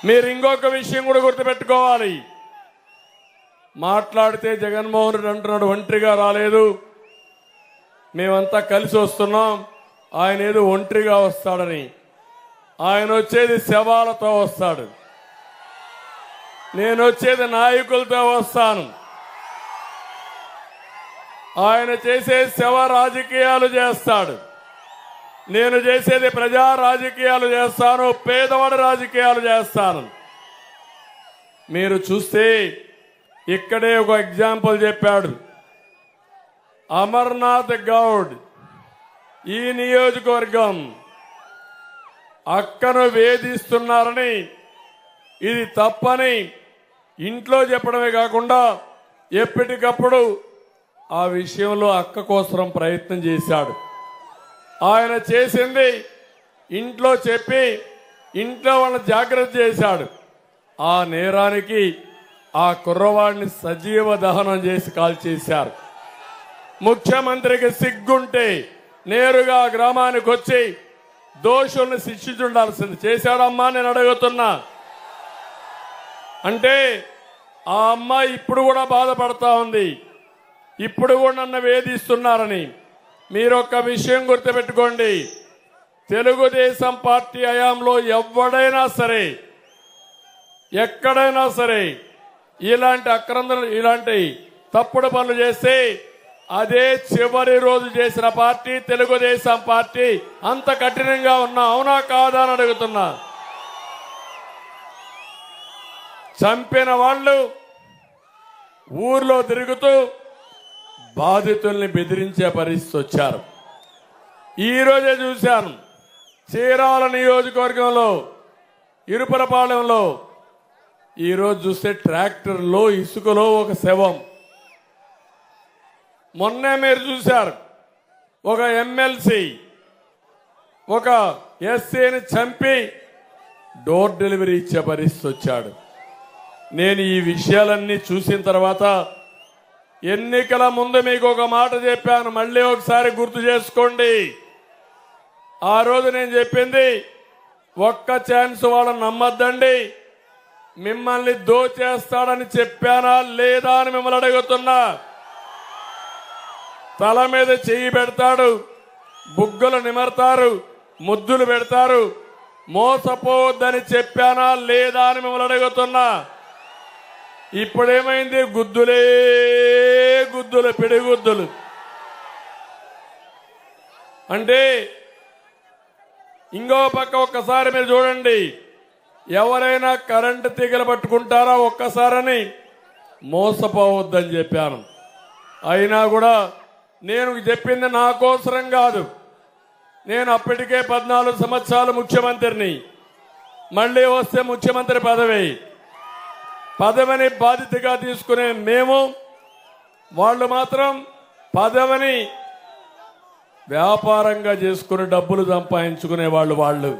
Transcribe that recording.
మీరు ఇంకొక విషయం కూడా గుర్తుపెట్టుకోవాలి. మాట్లాడితే జగన్మోహన్ రెడ్డి అంటున్నాడు ఒంటరిగా రాలేదు, మేమంతా కలిసి వస్తున్నాం, ఆయన ఏదో ఒంటరిగా వస్తాడని. ఆయన వచ్చేది శవాలతో వస్తాడు, నేను వచ్చేది నాయకులతో వస్తాను. ఆయన చేసే శవ రాజకీయాలు చేస్తాడు, నేను చేసేది ప్రజా రాజకీయాలు చేస్తాను, పేదవాడి రాజకీయాలు చేస్తాను. మీరు చూస్తే ఇక్కడే ఒక ఎగ్జాంపుల్ చెప్పాడు అమర్నాథ్ గౌడ్. ఈ నియోజకవర్గం అక్కను వేధిస్తున్నారని, ఇది తప్పని ఇంట్లో చెప్పడమే కాకుండా ఎప్పటికప్పుడు ఆ విషయంలో అక్క కోసం ప్రయత్నం చేశాడు. ఆయన చేసింది ఇంట్లో చెప్పి ఇంట్లో వాళ్ళని జాగ్రత్త చేశాడు. ఆ నేరానికి ఆ కుర్రవాడిని సజీవ దహనం చేసి కాల్చేశారు. ముఖ్యమంత్రికి సిగ్గుంటే నేరుగా గ్రామానికి వచ్చి దోషుల్ని శిక్షించుండాల్సింది. చేశాడమ్మా నేను అడుగుతున్నా. అంటే ఆ అమ్మాయి ఇప్పుడు కూడా బాధపడతా ఉంది, ఇప్పుడు కూడా నన్ను వేధిస్తున్నారని. మీరొక్క విషయం గుర్తుపెట్టుకోండి, తెలుగుదేశం పార్టీ హయాంలో ఎవడైనా సరే ఎక్కడైనా సరే ఇలాంటి అక్రందనలు ఇలాంటి తప్పుడు పనులు చేస్తే అదే చివరి రోజు చేసిన పార్టీ తెలుగుదేశం పార్టీ. అంత కఠినంగా ఉన్నా అవునా కాదా అని అడుగుతున్నా. చంపిన వాళ్ళు ఊర్లో తిరుగుతూ బాధితుల్ని బెదిరించే పరిస్థితి వచ్చారు. ఈరోజే చూశాను చీరాల నియోజకవర్గంలో ఇరుపరపాలెంలో. ఈరోజు చూస్తే ట్రాక్టర్లో ఇసుకలో ఒక శవం. మొన్నే మీరు చూశారు ఒక ఎమ్మెల్సీ ఒక ఎస్సీని చంపి డోర్ డెలివరీ ఇచ్చే పరిస్థితి వచ్చాడు. నేను ఈ విషయాలన్నీ చూసిన తర్వాత ఎన్నికల ముందు మీకు ఒక మాట చెప్పాను, మళ్ళీ ఒకసారి గుర్తు చేసుకోండి. ఆ రోజు నేను చెప్పింది ఒక్క ఛాన్స్ వాళ్ళని నమ్మద్దండి, మిమ్మల్ని దోచేస్తాడని చెప్పానా లేదా అని మిమ్మల్ని అడుగుతున్నా. తల మీద చెయ్యి పెడతాడు, బుగ్గలు నిమర్తారు, ముద్దులు పెడతారు. మోసపోవద్దని చెప్పానా లేదా అని మిమ్మల్ని అడుగుతున్నా. ఇప్పుడేమైంది? గుద్దులే గుద్దులు, పిడిగుద్దులు. అంటే ఇంకో పక్క ఒక్కసారి మీరు చూడండి, ఎవరైనా కరెంటు తీగలు పట్టుకుంటారా ఒక్కసారని మోసపోవద్దని చెప్పాను. అయినా కూడా నేను చెప్పింది నా కోసరం కాదు. నేను అప్పటికే 14 సంవత్సరాలు ముఖ్యమంత్రిని, మళ్ళీ వస్తే ముఖ్యమంత్రి పదవిని బాధ్యతగా తీసుకునే మేము, వాళ్ళు మాత్రం పదవిని వ్యాపారంగా చేసుకుని డబ్బులు సంపాదించుకునే వాళ్ళు.